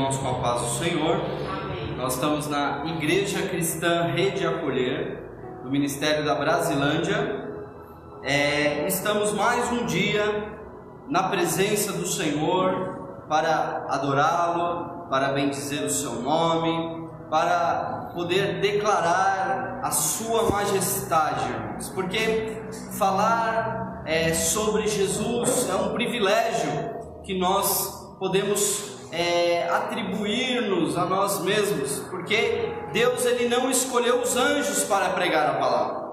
irmãos, com a paz do Senhor. Amém. Nós estamos na Igreja Cristã Rede Acolher, do Ministério da Brasilândia. Estamos mais um dia na presença do Senhor para adorá-lo, para bendizer o seu nome, para poder declarar a sua majestade, irmãos. Porque falar sobre Jesus é um privilégio que nós podemos atribuir-nos a nós mesmos, porque Deus ele não escolheu os anjos para pregar a palavra.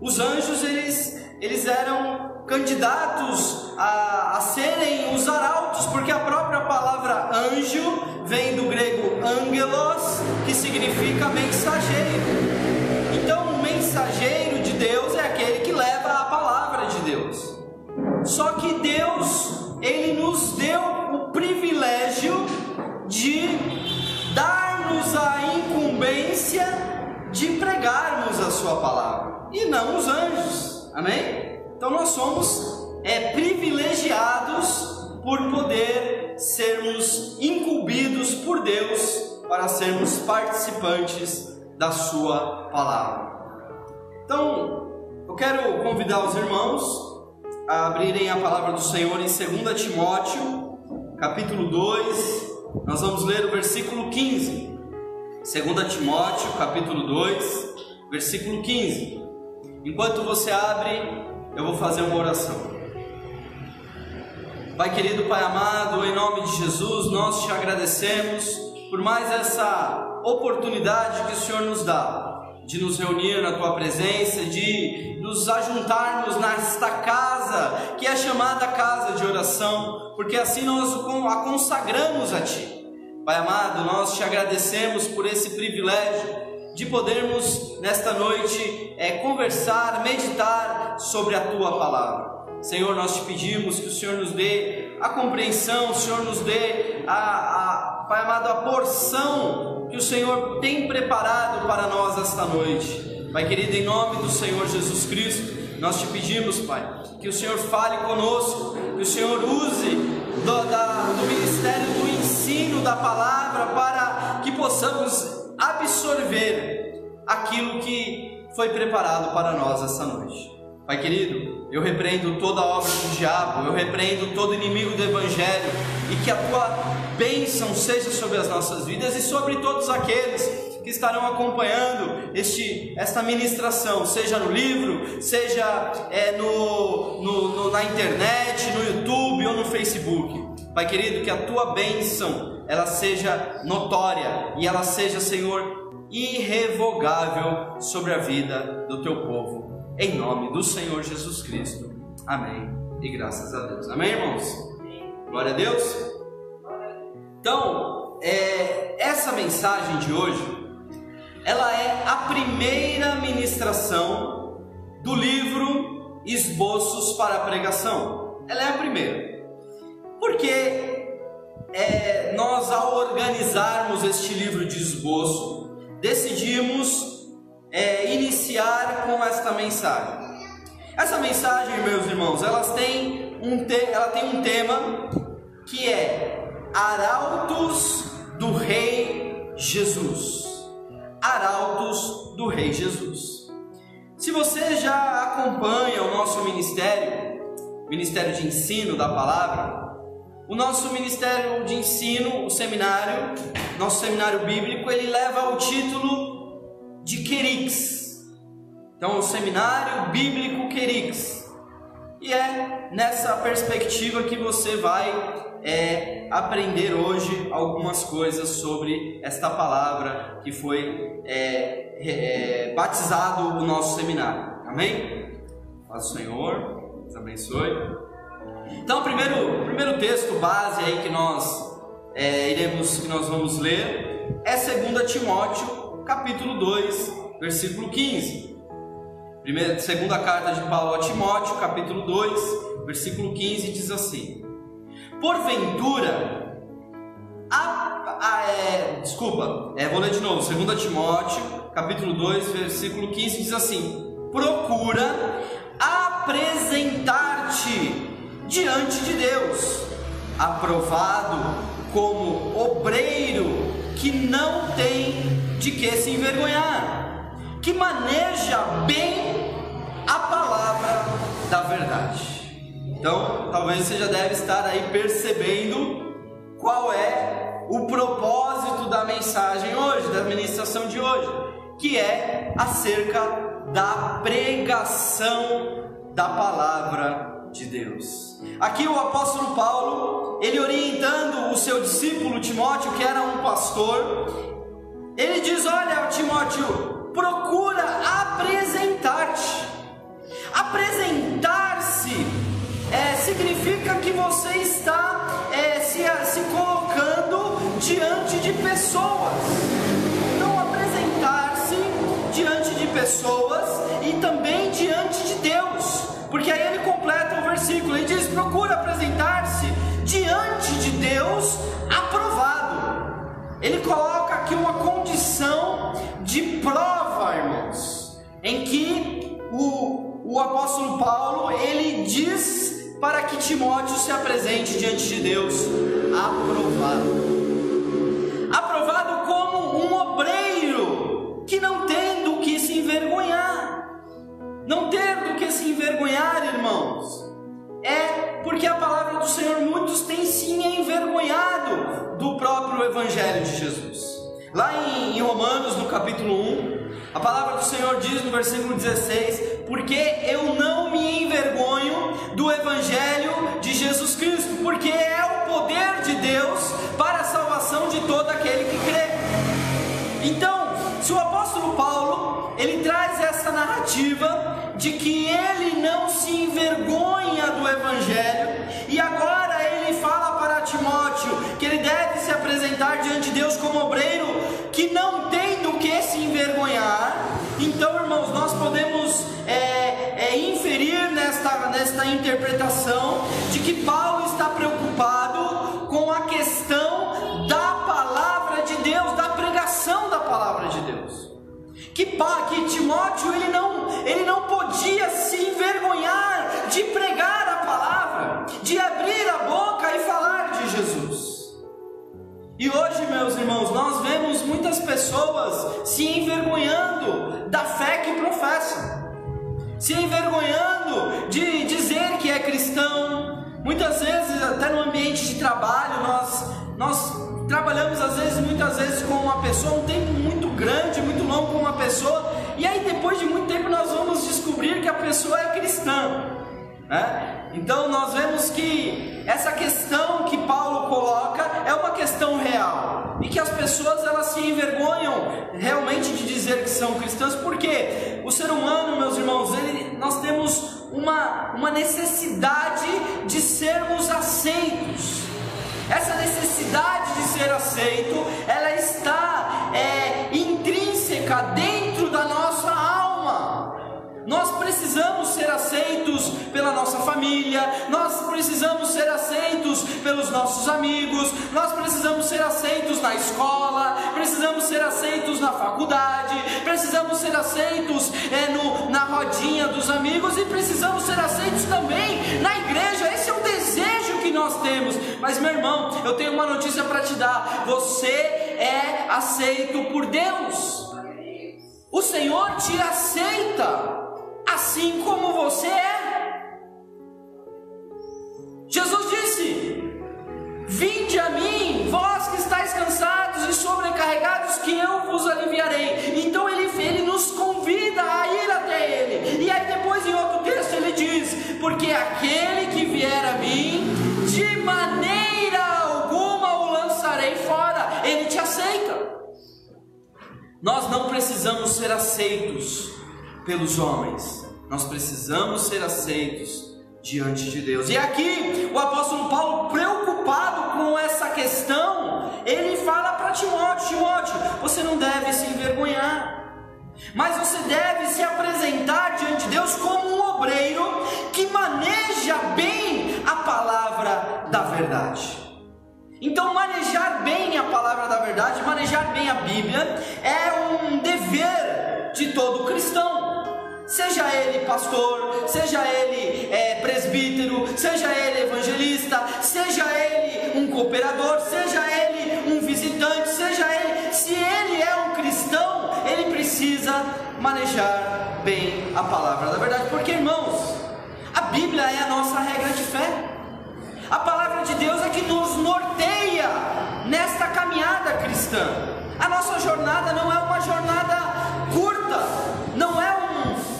Os anjos eles eram candidatos a serem os arautos, porque a própria palavra anjo vem do grego angelos, que significa mensageiro. Então o mensageiro de Deus é aquele que leva a palavra de Deus. Só que Deus, ele nos deu o privilégio de dar-nos a incumbência de pregarmos a sua palavra, e não os anjos, amém? Então nós somos privilegiados por poder sermos incumbidos por Deus para sermos participantes da sua palavra. Então eu quero convidar os irmãos a abrirem a palavra do Senhor em 2 Timóteo, capítulo 2, nós vamos ler o versículo 15. 2 Timóteo, capítulo 2, versículo 15. Enquanto você abre, eu vou fazer uma oração. Pai querido, Pai amado, em nome de Jesus, nós te agradecemos por mais essa oportunidade que o Senhor nos dá de nos reunir na Tua presença, de nos ajuntarmos nesta casa, que é chamada casa de oração, porque assim nós a consagramos a Ti. Pai amado, nós te agradecemos por esse privilégio de podermos nesta noite conversar, meditar sobre a Tua palavra. Senhor, nós te pedimos que o Senhor nos dê a compreensão, o Senhor nos dê Pai amado, a porção que o Senhor tem preparado para nós esta noite. Pai querido, em nome do Senhor Jesus Cristo, nós te pedimos, Pai, que o Senhor fale conosco, que o Senhor use do ministério do ensino da palavra para que possamos absorver aquilo que foi preparado para nós esta noite. Pai querido, eu repreendo toda a obra do diabo, eu repreendo todo inimigo do Evangelho, e que a Tua bênção seja sobre as nossas vidas e sobre todos aqueles que estarão acompanhando esta ministração, seja no livro, seja na internet, no YouTube ou no Facebook. Pai querido, que a Tua bênção ela seja notória e ela seja, Senhor, irrevogável sobre a vida do Teu povo. Em nome do Senhor Jesus Cristo. Amém. E graças a Deus. Amém, irmãos? Glória a Deus. Então, essa mensagem de hoje, ela é a primeira ministração do livro Esboços para a Pregação. Ela é a primeira. Porque nós, ao organizarmos este livro de esboço, decidimos iniciar com esta mensagem. Essa mensagem, meus irmãos, ela tem um tema que é Arautos do Rei Jesus. Arautos do Rei Jesus. Se você já acompanha o nosso Ministério de Ensino da Palavra, o nosso Ministério de Ensino, nosso seminário bíblico, ele leva o título de Querix. Então, o Seminário Bíblico Querix. E é nessa perspectiva que você vai aprender hoje algumas coisas sobre esta palavra que foi batizado o nosso seminário. Amém? Paz do Senhor, Deus abençoe. Então, o primeiro texto base aí que nós vamos ler é 2 Timóteo, capítulo 2, versículo 15. Segunda carta de Paulo a Timóteo, capítulo 2, versículo 15, diz assim: porventura, vou ler de novo. 2 Timóteo, capítulo 2, versículo 15, diz assim: procura apresentar-te diante de Deus, aprovado como obreiro que não tem de que se envergonhar, que maneja bem a palavra da verdade. Então, talvez você já deve estar aí percebendo qual é o propósito da mensagem hoje, da ministração de hoje, que é acerca da pregação da palavra de Deus. Aqui o apóstolo Paulo, ele orientando o seu discípulo Timóteo, que era um pastor, ele diz: olha, Timóteo, procura apresentar-te. Apresentar-se significa que você está se colocando diante de pessoas. Então, apresentar-se diante de pessoas e também diante de Deus, porque aí ele completa o versículo, ele diz: procura apresentar-se diante de Deus aprovado. Ele coloca aqui uma condição de prova, irmãos, em que o apóstolo Paulo, ele diz para que Timóteo se apresente diante de Deus aprovado como um obreiro que não tem do que se envergonhar. Não ter do que se envergonhar, irmãos, é porque a palavra do Senhor, muitos têm sim envergonhado do próprio Evangelho de Jesus. Lá em Romanos, no capítulo 1, a palavra do Senhor diz no versículo 16: porque eu não me envergonho do Evangelho de Jesus Cristo, porque é o poder de Deus para a salvação de todo aquele que crê. Então, se o apóstolo Paulo, ele traz essa narrativa de que ele não se envergonha do Evangelho, e agora ele fala para Timóteo que ele deve se apresentar diante de Deus como obreiro que não tem do que se envergonhar. Então, irmãos, nós podemos inferir nesta interpretação de que Paulo está preocupado com a questão da palavra de Deus, da pregação da palavra de Deus. Que Timóteo ele não podia se envergonhar de pregar a palavra, de abrir a boca e falar de Jesus. E hoje, meus irmãos, nós vemos muitas pessoas se envergonhando da fé que professam, se envergonhando de dizer que é cristão. Muitas vezes, até no ambiente de trabalho, nós trabalhamos muitas vezes com uma pessoa, um tempo muito grande, muito longo com uma pessoa, e aí depois de muito tempo nós vamos descobrir que a pessoa é cristã, né? Então nós vemos que essa questão que Paulo coloca é uma questão real, e que as pessoas elas se envergonham realmente de dizer que são cristãs, porque o ser humano, meus irmãos, nós temos uma necessidade de sermos aceitos. Essa necessidade de ser aceito, ela está intrínseca dentro da nossa alma. Nós precisamos ser aceitos pela nossa família, nós precisamos ser aceitos pelos nossos amigos, nós precisamos ser aceitos na escola, precisamos ser aceitos na faculdade, precisamos ser aceitos na rodinha dos amigos, e precisamos ser aceitos também na igreja. Esse é o desejo que nós temos. Mas, meu irmão, eu tenho uma notícia para te dar: você é aceito por Deus. O Senhor te aceita assim como você é. Jesus disse: vinde a mim, vós que estáis cansados e sobrecarregados, que eu vos aliviarei. Então ele nos convida a ir até ele. E aí depois, em outro texto, ele diz: porque aquele que vier a mim, de maneira alguma o lançarei fora. Ele te aceita. Nós não precisamos ser aceitos pelos homens, nós precisamos ser aceitos diante de Deus. E aqui o apóstolo Paulo, preocupado com essa questão, ele fala para Timóteo: você não deve se envergonhar, mas você deve se apresentar diante de Deus como um obreiro que maneja bem a palavra da verdade. Então, manejar bem a palavra da verdade, manejar bem a Bíblia, é um dever de todo cristão. Seja ele pastor, seja ele presbítero, seja ele evangelista, seja ele um cooperador, seja ele um visitante, seja ele manejar bem a palavra da verdade. Porque, irmãos, a Bíblia é a nossa regra de fé. A palavra de Deus é que nos norteia nesta caminhada cristã. A nossa jornada não é uma jornada curta, não é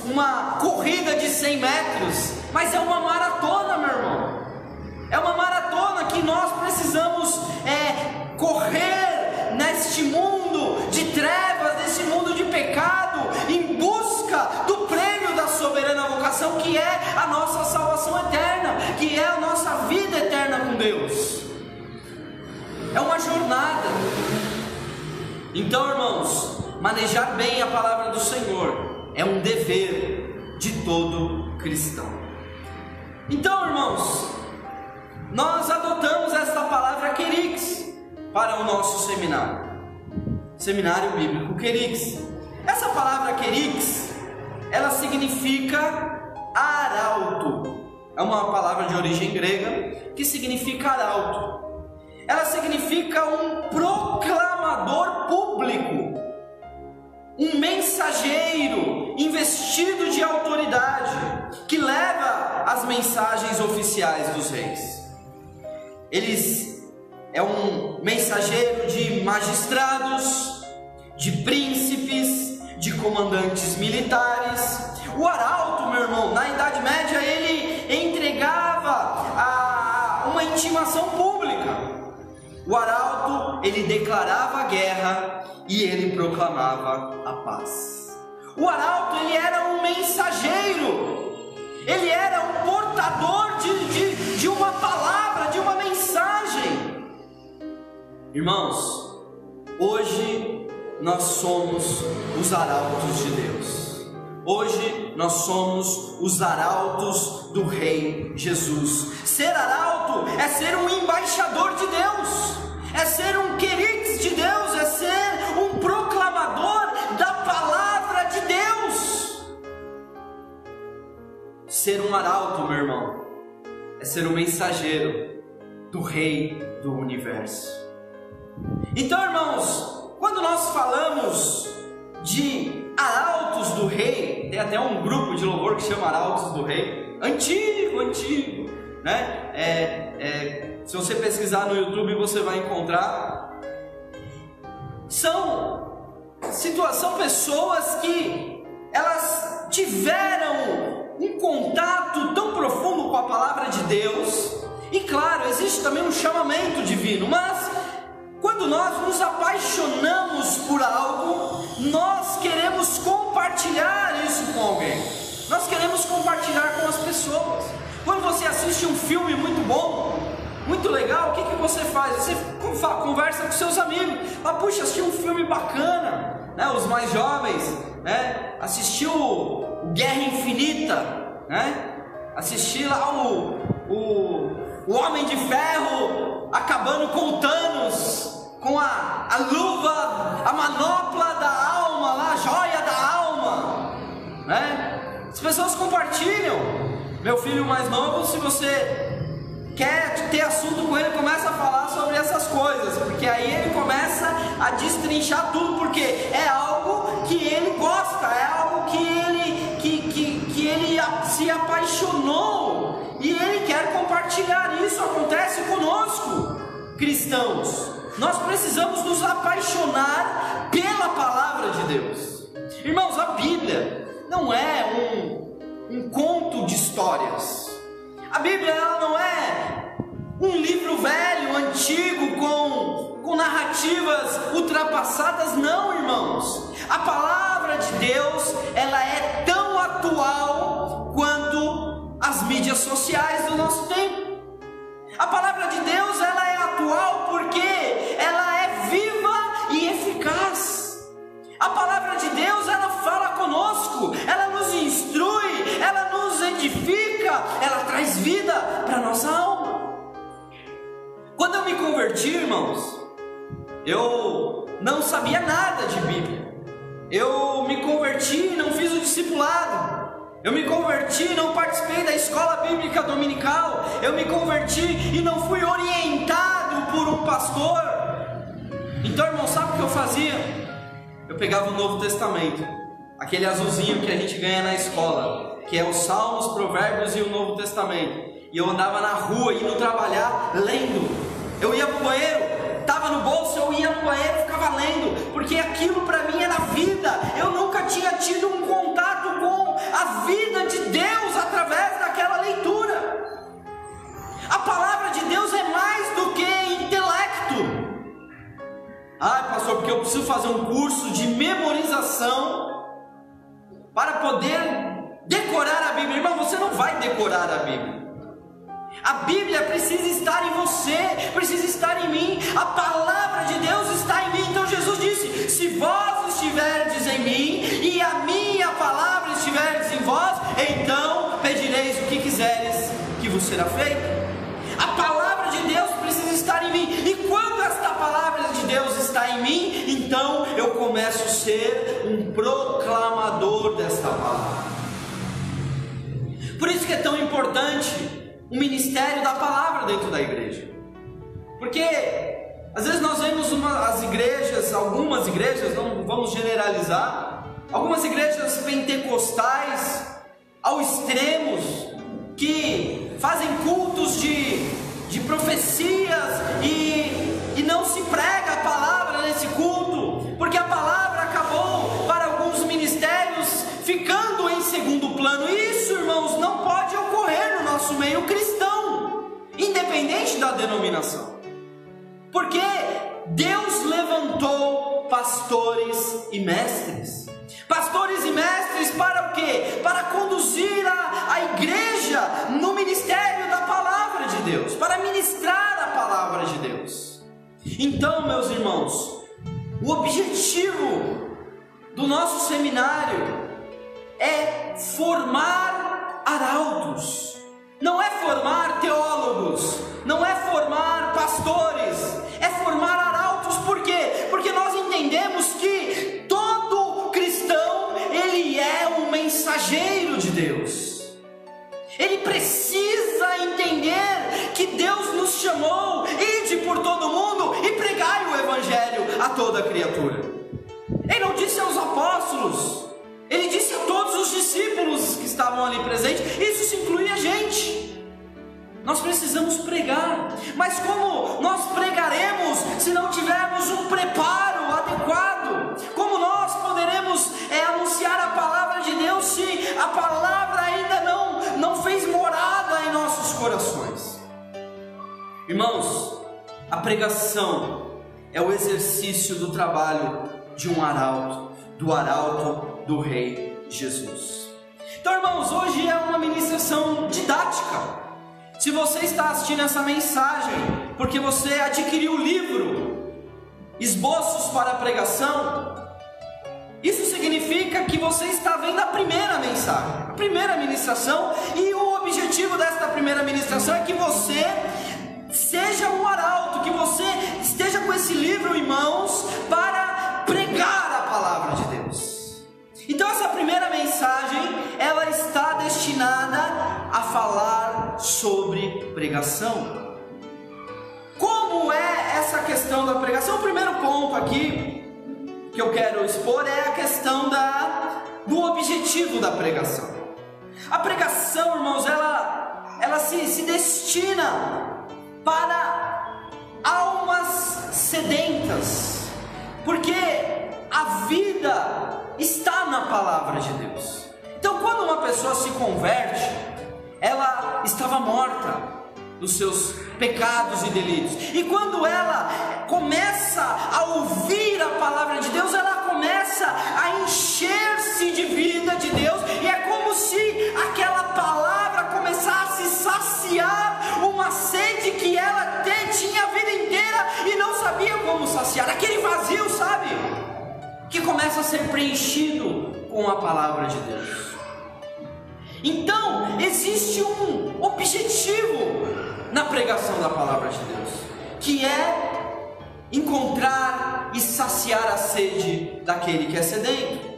uma corrida de 100 metros, mas é uma maratona, meu irmão. É uma maratona que nós precisamos correr neste mundo de trevas, nesse mundo de pecado, em busca do prêmio da soberana vocação, que é a nossa salvação eterna, que é a nossa vida eterna com Deus. É uma jornada. Então, irmãos, manejar bem a palavra do Senhor é um dever de todo cristão. Então, irmãos, nós adotamos esta palavra querix para o nosso seminário bíblico querix. Essa palavra querix, ela significa arauto. É uma palavra de origem grega que significa arauto. Ela significa um proclamador público, um mensageiro investido de autoridade, que leva as mensagens oficiais dos reis. É um mensageiro de magistrados, de príncipes, de comandantes militares. O arauto, meu irmão, na Idade Média, ele entregava uma intimação pública. O arauto, ele declarava a guerra e ele proclamava a paz. O arauto, ele era um mensageiro, ele era um portador de uma palavra, de uma mensagem. Irmãos, hoje nós somos os arautos de Deus. Hoje nós somos os arautos do Rei Jesus. Ser arauto é ser um embaixador de Deus, é ser um querix de Deus, é ser um proclamador da palavra de Deus. Ser um arauto, meu irmão, é ser um mensageiro do Rei do Universo. Então, irmãos, quando nós falamos de arautos do Rei, tem até um grupo de louvor que chama Arautos do Rei, antigo, né? Se você pesquisar no YouTube, você vai encontrar. São pessoas que elas tiveram um contato tão profundo com a palavra de Deus. E claro, existe também um chamamento divino, mas quando nós nos apaixonamos por algo, nós queremos compartilhar isso com alguém. Nós queremos compartilhar com as pessoas. Quando você assiste um filme muito bom, muito legal, o que você faz? Você conversa com seus amigos. Puxa, assisti um filme bacana, né? Os mais jovens, né? Assistiu o Guerra Infinita, né? Assisti lá o Homem de Ferro acabando com o Thanos, com a luva, a manopla da alma lá, a joia da alma, né? As pessoas compartilham. Meu filho mais novo, se você quer ter assunto com ele, começa a falar sobre essas coisas, porque aí ele começa a destrinchar tudo, porque é algo que ele gosta, é algo que ele se apaixonou e ele quer compartilhar. Isso acontece conosco, cristãos. Nós precisamos nos apaixonar pela palavra de Deus. Irmãos, a Bíblia não é um conto de histórias. A Bíblia ela não é um livro velho, antigo, com narrativas ultrapassadas. Não, irmãos. A palavra de Deus ela é tão atual quanto as mídias sociais do nosso tempo. A palavra de Deus ela é atual porque ela é viva e eficaz. A palavra de Deus ela fala conosco, ela nos instrui, ela nos edifica, ela traz vida para a nossa alma. Quando eu me converti, irmãos, eu não sabia nada de Bíblia. Eu me converti e não fiz o discipulado. Eu me converti e não participei da escola bíblica dominical. Eu me converti e não fui orientado por um pastor. Então, irmão, sabe o que eu fazia? Eu pegava o Novo Testamento, aquele azulzinho que a gente ganha na escola, que é os Salmos, Provérbios e o Novo Testamento. E eu andava na rua, indo trabalhar, lendo. Eu ia pro banheiro, estava no bolso, eu ia no banheiro e ficava lendo, porque aquilo para mim era vida. Eu nunca tinha tido um contato com a vida de Deus através daquela leitura. A palavra de Deus é mais do que intelecto. Ai, pastor, porque eu preciso fazer um curso de memorização para poder decorar a Bíblia. Irmão, você não vai decorar a Bíblia. A Bíblia precisa estar em você, precisa estar em mim. A palavra de Deus está em mim. Então Jesus disse: se vós estiverdes em mim e a minha palavra estiverdes em vós, então pedireis o que quiseres, que vos será feito. A palavra de Deus precisa estar em mim. E quando esta palavra de Deus está em mim, então eu começo a ser um proclamador desta palavra. Por isso que é tão importante o ministério da palavra dentro da igreja. Porque às vezes nós vemos as igrejas, algumas igrejas, não vamos generalizar, algumas igrejas pentecostais ao extremos, que fazem cultos de profecias e não se prega a palavra nesse culto, porque a palavra acabou para alguns ministérios ficando em segundo plano. Isso, irmãos, não pode ocorrer no nosso meio cristão, independente da denominação, porque Deus levantou pastores e mestres. Pastores e mestres para o quê? Para conduzir a igreja no ministério da palavra de Deus, para ministrar a palavra de Deus. Então, meus irmãos, o objetivo do nosso seminário é formar arautos, não é formar teólogos, não é formar pastores, é formar arautos. Por quê? Porque nós entendemos que todo cristão, ele é um mensageiro de Deus. Ele precisa entender que Deus nos chamou: ide por todo mundo e pregai o evangelho a toda criatura. Ele não disse aos apóstolos, ele disse a todos os discípulos que estavam ali presentes. Isso se inclui a gente. Nós precisamos pregar, mas como nós pregaremos se não tivermos um preparo adequado? Como nós poderemos anunciar a palavra de Deus se a palavra ainda não fez morada em nossos corações? Irmãos, a pregação é o exercício do trabalho de um arauto, do arauto do Rei Jesus. Então, irmãos, hoje é uma ministração didática. Se você está assistindo essa mensagem porque você adquiriu o livro Esboços para a Pregação, isso significa que você está vendo a primeira mensagem, a primeira ministração, e o objetivo desta primeira ministração é que você seja um arauto, que você esteja com esse livro em mãos para pregar a palavra de Deus. Então essa primeira mensagem, ela está destinada a falar sobre pregação. Como é essa questão da pregação? O primeiro ponto aqui que eu quero expor é a questão do objetivo da pregação. A pregação, irmãos, ela se destina para almas sedentas, porque a vida está na palavra de Deus. Então, quando uma pessoa se converte, ela estava morta dos seus pecados e delitos, e quando ela começa a ouvir a palavra de Deus, ela começa a encher-se de vida de Deus, e é como se aquela palavra começasse a saciar uma sede que ela tinha a vida inteira e não sabia como saciar, aquele vazio, sabe? Que começa a ser preenchido com a palavra de Deus. Então, existe um objetivo na pregação da palavra de Deus, que é encontrar e saciar a sede daquele que é sedento.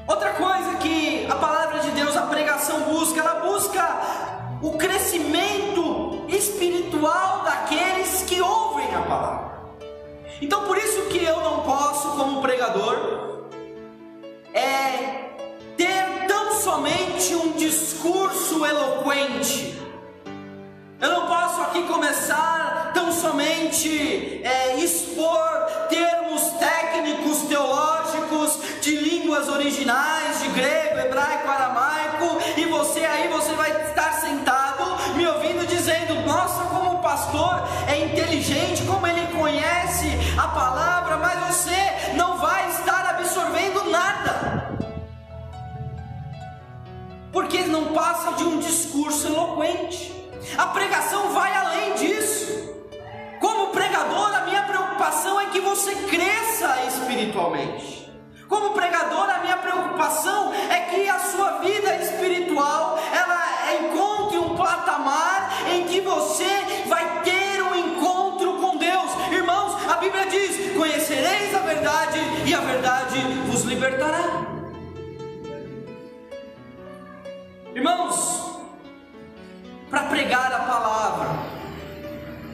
Outra coisa que a palavra de Deus, a pregação busca, ela busca o crescimento espiritual daqueles que ouvem a palavra. Então, por isso que eu não posso, como pregador, é ter tão somente um discurso eloquente. Eu não posso aqui começar tão somente expor termos técnicos teológicos de línguas originais, de grego, hebraico, aramaico, e você vai estar sentado me ouvindo dizendo: nossa, como o pastor é inteligente, como ele conhece a palavra, mas você não vai estar absorvendo nada, porque não passa de um discurso eloquente. A pregação vai além disso. Como pregador, a minha preocupação é que você cresça espiritualmente. Como pregador, a minha preocupação é que a sua vida espiritual ela encontre um patamar em que você vai ter um encontro com Deus. Irmãos, a Bíblia diz: conhecereis a verdade e a verdade vos libertará. Irmãos, para pregar a palavra,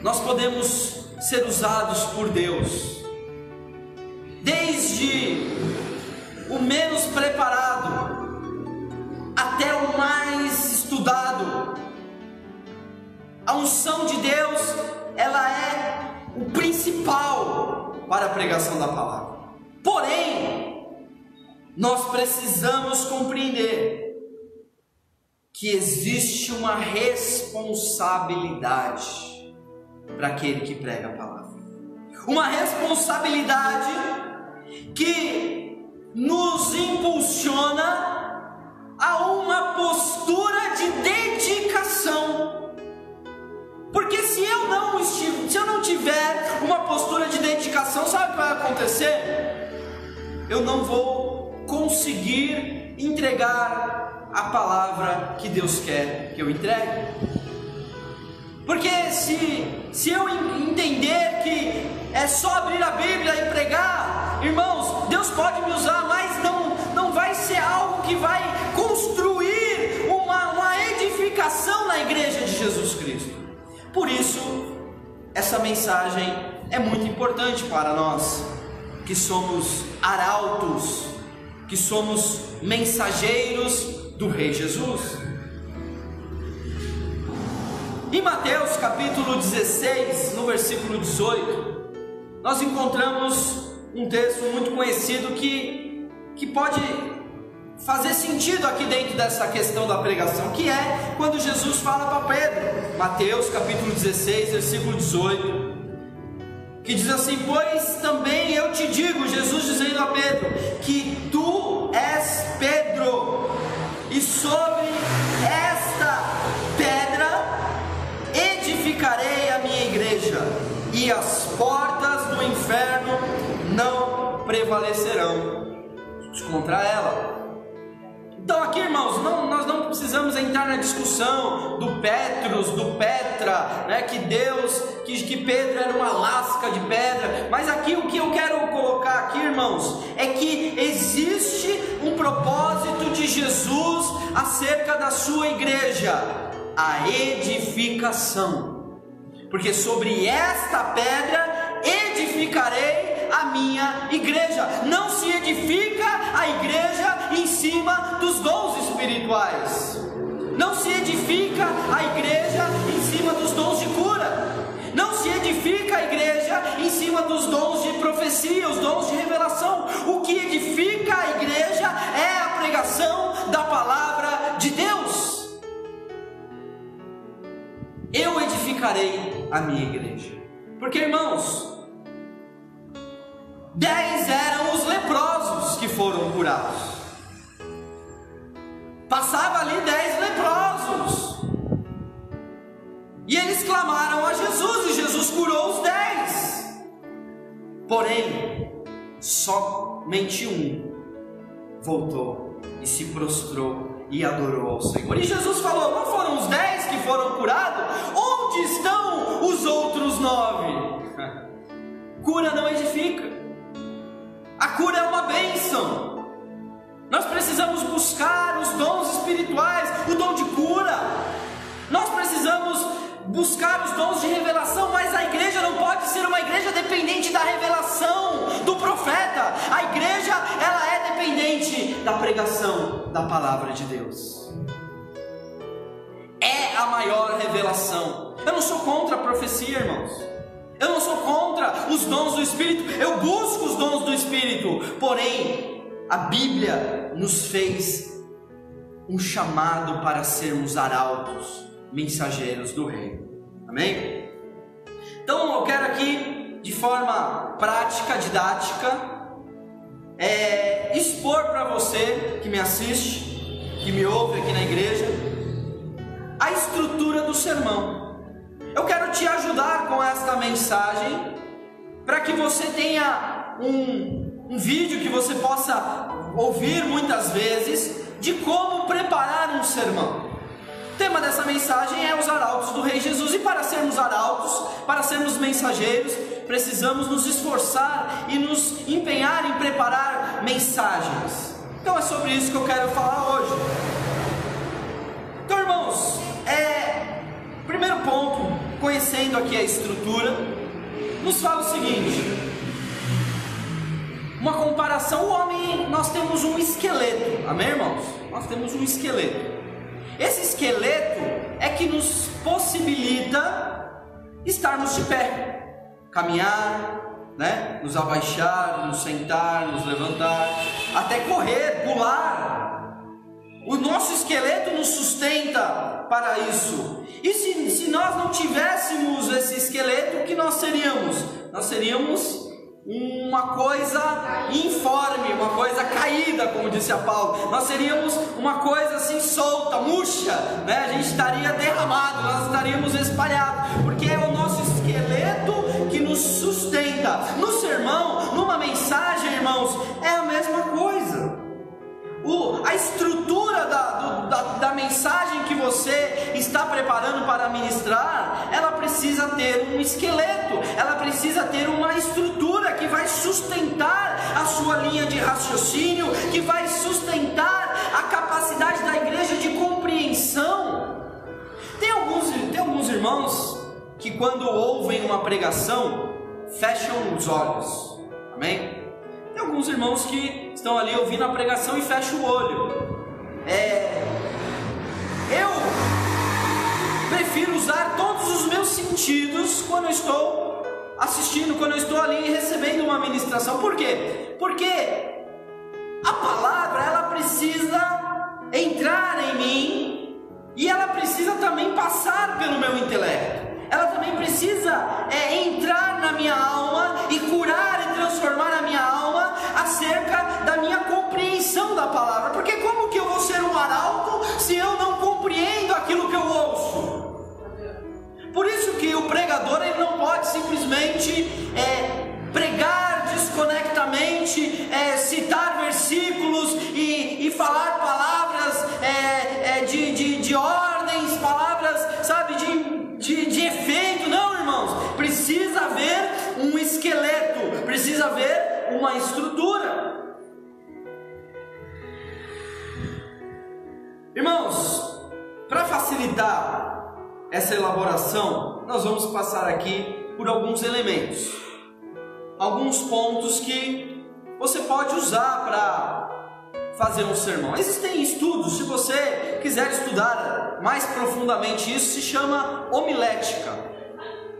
nós podemos ser usados por Deus, desde o menos preparado até o mais estudado. A unção de Deus, ela é o principal para a pregação da palavra. Porém, nós precisamos compreender que existe uma responsabilidade para aquele que prega a palavra. Uma responsabilidade que nos impulsiona a uma postura de dedicação. Porque se eu não tiver uma postura de dedicação, sabe o que vai acontecer? Eu não vou conseguir entregar a palavra que Deus quer que eu entregue. Porque se eu entender que é só abrir a Bíblia e pregar, irmãos, Deus pode me usar, mas não vai ser algo que vai construir uma edificação na igreja de Jesus Cristo. Por isso, essa mensagem é muito importante para nós, que somos arautos, que somos mensageiros do Rei Jesus. Em Mateus capítulo 16, no versículo 18, nós encontramos um texto muito conhecido que pode fazer sentido aqui dentro dessa questão da pregação, que é quando Jesus fala para Pedro. Mateus capítulo 16, versículo 18, que diz assim: pois também eu te digo, Jesus dizendo a Pedro, que tu és Pedro, e sobre esta pedra edificarei a minha igreja, e as portas do inferno não prevalecerão contra ela. Então aqui, irmãos, nós não precisamos entrar na discussão do Petros, do Petra, né, que Pedro era uma lasca de pedra. Mas aqui o que eu quero colocar aqui, irmãos, é que existe um propósito de Jesus acerca da sua igreja: a edificação. Porque sobre esta pedra edificarei a minha igreja. Não se edifica a igreja em cima dos dons espirituais. Não se edifica a igreja em cima dos dons de cura. Não se edifica a igreja em cima dos dons de profecia, os dons de revelação. O que edifica a igreja é a pregação da palavra de Deus. Eu edificarei a minha igreja. Porque, irmãos, 10 eram os leprosos que foram curados. Passava ali 10 leprosos, e eles clamaram a Jesus, e Jesus curou os 10. Porém, somente um voltou e se prostrou e adorou ao Senhor. E Jesus falou: não foram os 10 que foram curados? Onde estão os outros 9? Cura não edifica. A cura é uma bênção. Nós precisamos buscar os dons espirituais, o dom de cura. Nós precisamos buscar os dons de revelação, mas a igreja não pode ser uma igreja dependente da revelação do profeta. A igreja, ela é dependente da pregação da palavra de Deus. É a maior revelação. Eu não sou contra a profecia, irmãos. Eu não sou contra os dons do Espírito. Eu busco os dons do Espírito. Porém, a Bíblia nos fez um chamado para sermos arautos, mensageiros do Reino. Amém? Então eu quero aqui, de forma prática, didática, expor para você que me assiste, que me ouve aqui na igreja, a estrutura do sermão. Eu quero te ajudar com esta mensagem, para que você tenha um vídeo que você possa ouvir muitas vezes, de como preparar um sermão. O tema dessa mensagem é os arautos do Rei Jesus. E para sermos arautos, para sermos mensageiros, precisamos nos esforçar e nos empenhar em preparar mensagens. Então é sobre isso que eu quero falar hoje. Então, irmãos, primeiro ponto, conhecendo aqui a estrutura, nos fala o seguinte: uma comparação. O homem, nós temos um esqueleto, amém, irmãos? Nós temos um esqueleto. Esse esqueleto é que nos possibilita estarmos de pé, caminhar, né? Nos abaixar, nos sentar, nos levantar, até correr, pular. O nosso esqueleto nos sustenta para isso. E se nós não tivéssemos esse esqueleto, o que nós seríamos? Nós seríamos uma coisa informe, uma coisa caída, como disse a Paulo. Nós seríamos uma coisa assim solta, murcha, né? A gente estaria derramado, nós estaríamos espalhados, porque é o nosso esqueleto que nos sustenta. No sermão, numa mensagem, irmãos, é a mesma coisa. A estrutura da mensagem que você está preparando para ministrar, ela precisa ter um esqueleto, ela precisa ter uma estrutura que vai sustentar a sua linha de raciocínio, que vai sustentar a capacidade da igreja de compreensão. Tem alguns irmãos que, quando ouvem uma pregação, fecham os olhos, amém? Tem alguns irmãos que estão ali ouvindo a pregação e fecham o olho. Eu prefiro usar todos os meus sentidos quando eu estou assistindo, quando eu estou ali recebendo uma ministração. Por quê? Porque a palavra, ela precisa entrar em mim e ela precisa também passar pelo meu intelecto. Ela também precisa entrar na minha alma e curar e transformar a minha alma acerca da minha compreensão da palavra. Porque como que eu vou ser um arauto se eu não compreendo aquilo que eu ouço? Por isso que o pregador, ele não pode simplesmente pregar desconectamente, citar versículos e falar palavras de ordens, palavras, sabe, de efeito. Não, irmãos, precisa haver um esqueleto, precisa haver uma estrutura. Irmãos, para facilitar essa elaboração, nós vamos passar aqui por alguns elementos, alguns pontos que você pode usar para fazer um sermão. Existem estudos, se você quiser estudar mais profundamente isso, se chama homilética,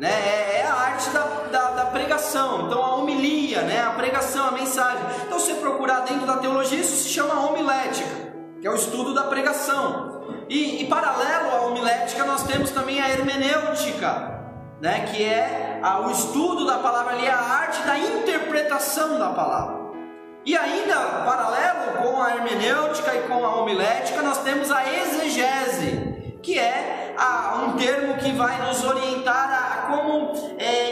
né? É a arte da pregação. Então a homilia, né? A pregação, a mensagem. Então você procurar dentro da teologia, isso se chama homilética, que é o estudo da pregação. E paralelo à homilética, nós temos também a hermenêutica, né? Que é o estudo da palavra ali, a arte da interpretação da palavra. E ainda, paralelo com a hermenêutica e com a homilética, nós temos a exegese, que é um termo que vai nos orientar a como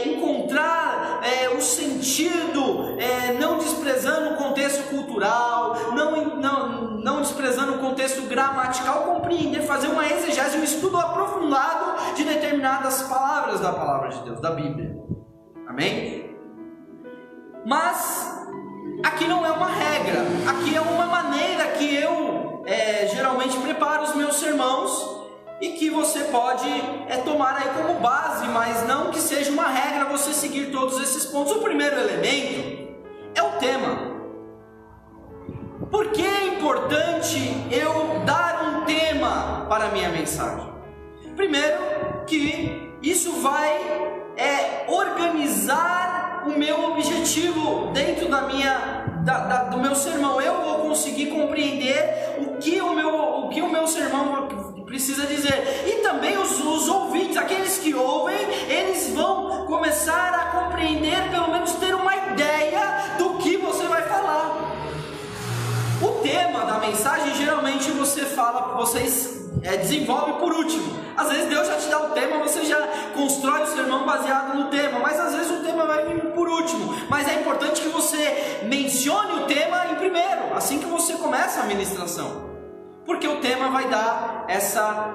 encontrar o sentido, não desprezando o contexto cultural, não desprezando o contexto gramatical, compreender, fazer uma exegese, um estudo aprofundado de determinadas palavras da palavra de Deus, da Bíblia. Amém? Mas aqui não é uma regra, aqui é uma maneira que eu geralmente preparo os meus sermãos e que você pode tomar aí como base, mas não que seja uma regra você seguir todos esses pontos. O primeiro elemento é o tema. Por que é importante eu dar um tema para a minha mensagem? Primeiro, que isso vai organizar o meu objetivo dentro do meu sermão. Eu vou conseguir compreender o que o meu sermão precisa dizer. E também os ouvintes, aqueles que ouvem, eles vão começar a compreender, pelo menos ter uma ideia do que você vai falar. O tema da mensagem, geralmente você desenvolve por último. Às vezes Deus já te dá o tema, você já constrói o sermão baseado no tema, mas às vezes o tema vai vir por último. Mas é importante que você mencione o tema em primeiro, assim que você começa a ministração, porque o tema vai dar essa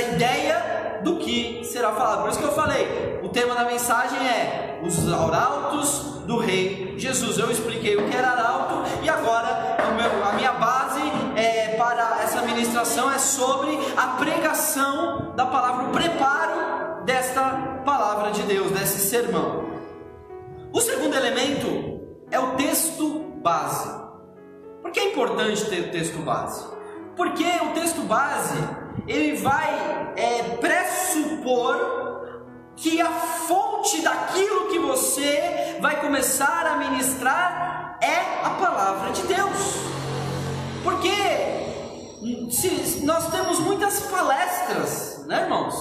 ideia do que será falado. Por isso que eu falei, o tema da mensagem é os arautos do Rei Jesus. Eu expliquei o que era arauto e agora a minha base para essa ministração é sobre a pregação da palavra, o preparo desta palavra de Deus, desse sermão. O segundo elemento é o texto base. Por que é importante ter o texto base? Porque o texto base, ele vai pressupor que a fonte daquilo que você vai começar a ministrar é a palavra de Deus. Porque nós temos muitas palestras, né, irmãos?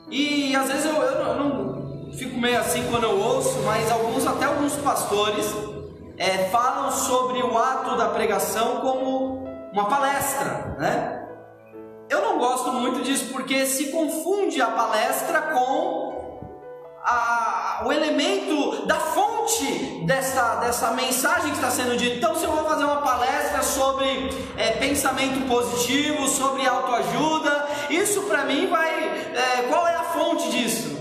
E às vezes eu não fico meio assim quando eu ouço, mas até alguns pastores falam sobre o ato da pregação como uma palestra, né? Eu não gosto muito disso, porque se confunde a palestra com o elemento da fonte dessa mensagem que está sendo dita. Então, se eu vou fazer uma palestra sobre pensamento positivo, sobre autoajuda, isso para mim qual é a fonte disso?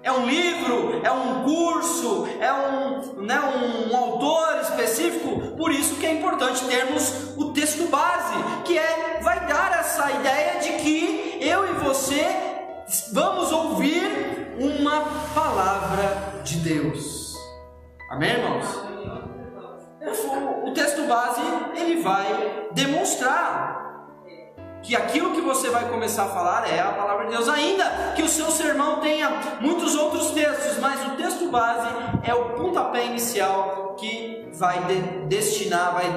É um livro? É um curso? É um autor específico? Por isso que é importante termos o texto base, que vai dar essa ideia de que eu e você vamos ouvir uma palavra de Deus. Amém, irmãos? O texto base, ele vai demonstrar que aquilo que você vai começar a falar é a palavra de Deus, ainda que o seu sermão tenha muitos outros textos, mas o texto base é o pontapé inicial que vai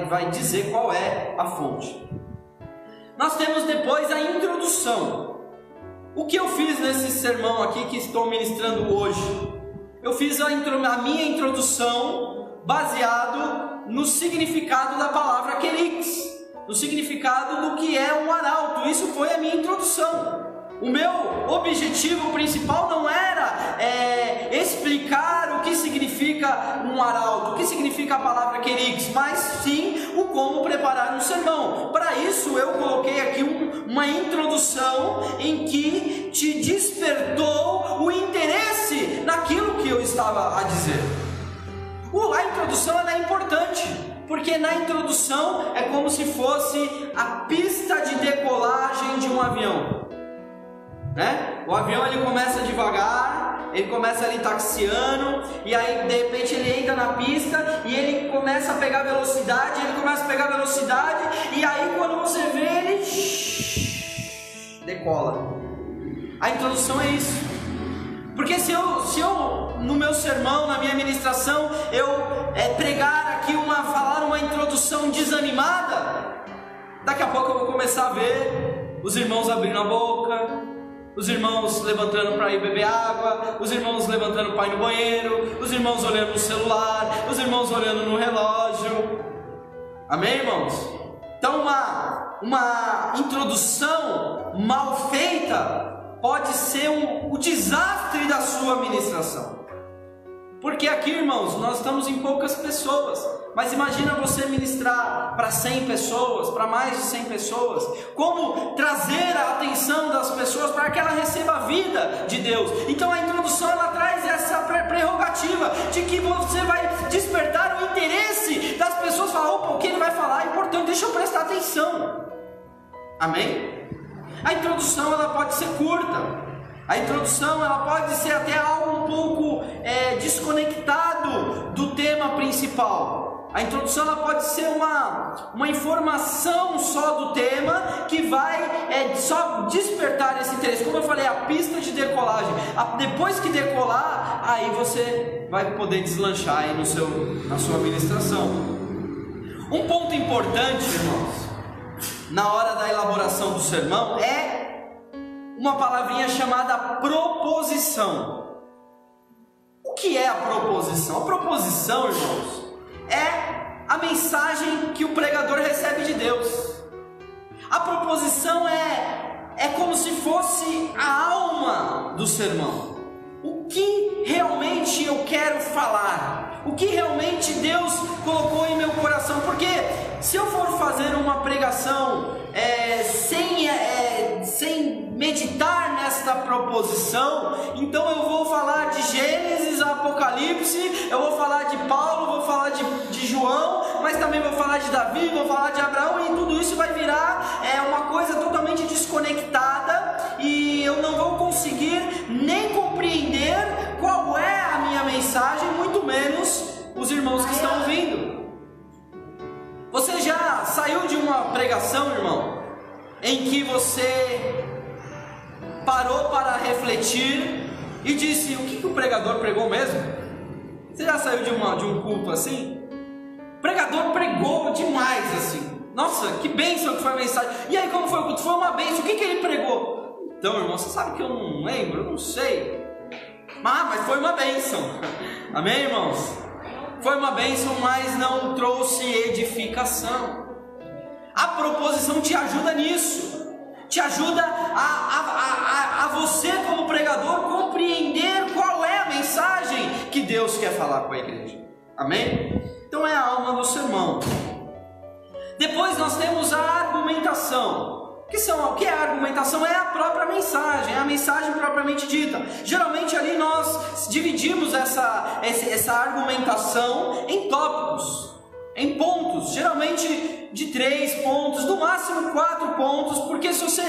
vai dizer qual é a fonte. Nós temos depois a introdução. O que eu fiz nesse sermão aqui que estou ministrando hoje? Eu fiz a minha introdução baseado no significado da palavra querix, no significado do que é um arauto. Isso foi a minha introdução. O meu objetivo principal não era explicar o que significa um arauto, o que significa a palavra querix, mas sim o como preparar um sermão. Para isso eu coloquei aqui uma introdução em que te despertou o interesse naquilo que eu estava a dizer. A introdução ela é importante, porque na introdução é como se fosse a pista de decolagem de um avião, né? O avião ele começa devagar, ele começa ali taxiando, e aí de repente ele entra na pista e ele começa a pegar velocidade, e aí quando você vê ele decola. A introdução é isso. Porque se eu no meu sermão, na minha ministração, eu pregar aqui falar uma introdução desanimada, daqui a pouco eu vou começar a ver os irmãos abrindo a boca, os irmãos levantando para ir beber água, os irmãos levantando para ir no banheiro, os irmãos olhando no celular, os irmãos olhando no relógio. Amém, irmãos? Então uma introdução mal feita pode ser o desastre da sua ministração. Porque aqui, irmãos, nós estamos em poucas pessoas, mas imagina você ministrar para 100 pessoas, para mais de 100 pessoas, como trazer a atenção das pessoas para que ela receba a vida de Deus. Então a introdução ela traz essa prerrogativa de que você vai despertar o interesse das pessoas, falar, opa, o que ele vai falar é importante, deixa eu prestar atenção. Amém? A introdução ela pode ser curta, a introdução ela pode ser até algo um pouco desconectado do tema principal. A introdução ela pode ser uma informação só do tema que vai só despertar esse interesse. Como eu falei, a pista de decolagem. Depois que decolar, aí você vai poder deslanchar aí na sua ministração. Um ponto importante, irmãos, na hora da elaboração do sermão é uma palavrinha chamada proposição. O que é a proposição? A proposição, irmãos, é a mensagem que o pregador recebe de Deus. A proposição é como se fosse a alma do sermão. O que realmente eu quero falar? O que realmente Deus colocou em meu coração? Porque se eu for fazer uma pregação sem meditar nesta proposição, então eu vou falar de Gênesis, Apocalipse, eu vou falar de Paulo, vou falar de João, mas também vou falar de Davi, vou falar de Abraão, e tudo isso vai virar uma coisa totalmente desconectada, e eu não vou conseguir nem compreender qual é a minha mensagem, muito menos os irmãos que estão ouvindo. Você já saiu de uma pregação, irmão, em que você parou para refletir e disse: o que o pregador pregou mesmo? Você já saiu de um culto assim? O pregador pregou demais assim. Nossa, que bênção que foi a mensagem. E aí, como foi o culto? Foi uma bênção. O que ele pregou? Então, irmão, você sabe que eu não lembro, eu não sei. Mas foi uma bênção. Amém, irmãos? Foi uma bênção, mas não trouxe edificação. A proposição te ajuda nisso. Te ajuda a você, como pregador, compreender qual é a mensagem que Deus quer falar com a igreja. Amém? Então é a alma do sermão. Depois nós temos a argumentação. O que é a argumentação? É a própria mensagem, é a mensagem propriamente dita. Geralmente ali nós dividimos essa argumentação em tópicos, em pontos, geralmente de 3 pontos, no máximo 4 pontos, porque se você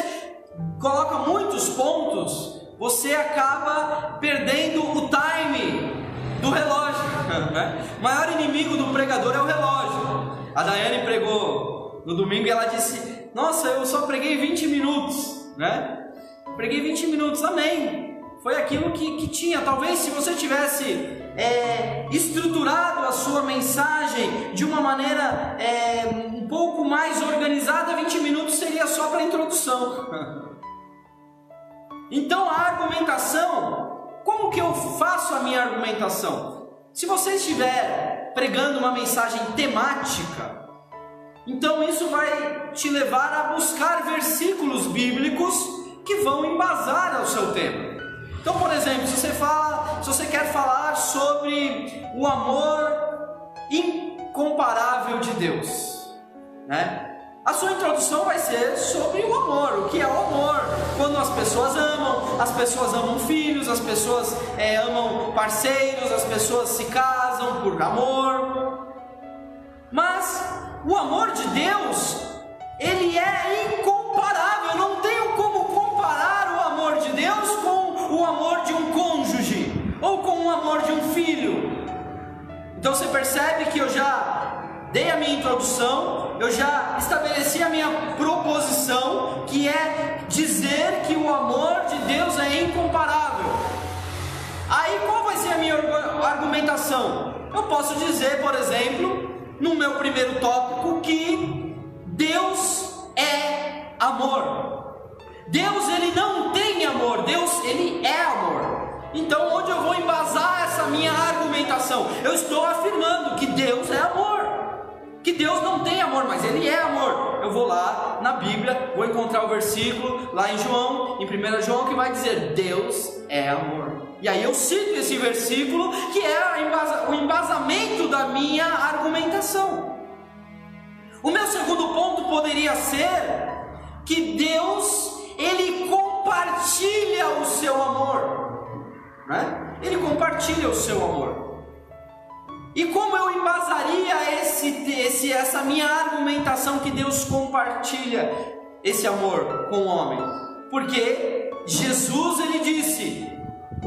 coloca muitos pontos, você acaba perdendo o time do relógio, né? O maior inimigo do pregador é o relógio. A Daiane pregou no domingo e ela disse: nossa, eu só preguei 20 minutos, né? Preguei 20 minutos, amém. Foi aquilo que tinha. Talvez se você tivesse estruturado a sua mensagem de uma maneira um pouco mais organizada, 20 minutos seria só para a introdução. Então a argumentação, como que eu faço a minha argumentação? Se você estiver pregando uma mensagem temática, então isso vai te levar a buscar versículos bíblicos que vão embasar ao seu tema. Então, por exemplo, se você quer falar sobre o amor incomparável de Deus, né? A sua introdução vai ser sobre o amor. O que é o amor? Quando as pessoas amam filhos, as pessoas amam parceiros, as pessoas se casam por amor. Mas o amor de Deus, ele é incomparável. Eu não tenho como comparar o amor de Deus com o amor de um cônjuge ou com o amor de um filho. Então você percebe que eu já dei a minha introdução, eu já estabeleci a minha proposição, que é dizer que o amor de Deus é incomparável. Aí qual vai ser a minha argumentação? Eu posso dizer, por exemplo, no meu primeiro tópico, que Deus é amor. Deus, ele não tem amor, Deus, ele é amor. Então onde eu vou embasar essa minha argumentação? Eu estou afirmando que Deus é amor, que Deus não tem amor, mas ele é amor. Eu vou lá na Bíblia, vou encontrar o versículo lá em João, em 1 João, que vai dizer: Deus é amor. E aí eu cito esse versículo, que é o embasamento da minha argumentação. O meu segundo ponto poderia ser que Deus, ele compartilha o seu amor, né? Ele compartilha o seu amor. E como eu embasaria essa minha argumentação que Deus compartilha esse amor com o homem? Porque Jesus, ele disse: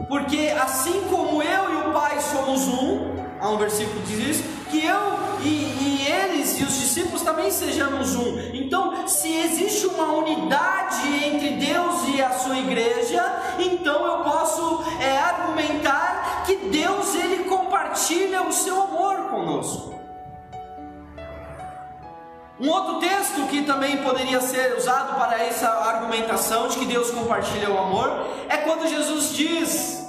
porque assim como eu e o Pai somos um, há um versículo que diz isso, que eu e eles e os discípulos também sejamos um. Então, se existe uma unidade entre Deus e a sua igreja, então eu posso argumentar que Deus, ele compartilha o seu amor conosco. Um outro texto que também poderia ser usado para essa argumentação de que Deus compartilha o amor é quando Jesus diz: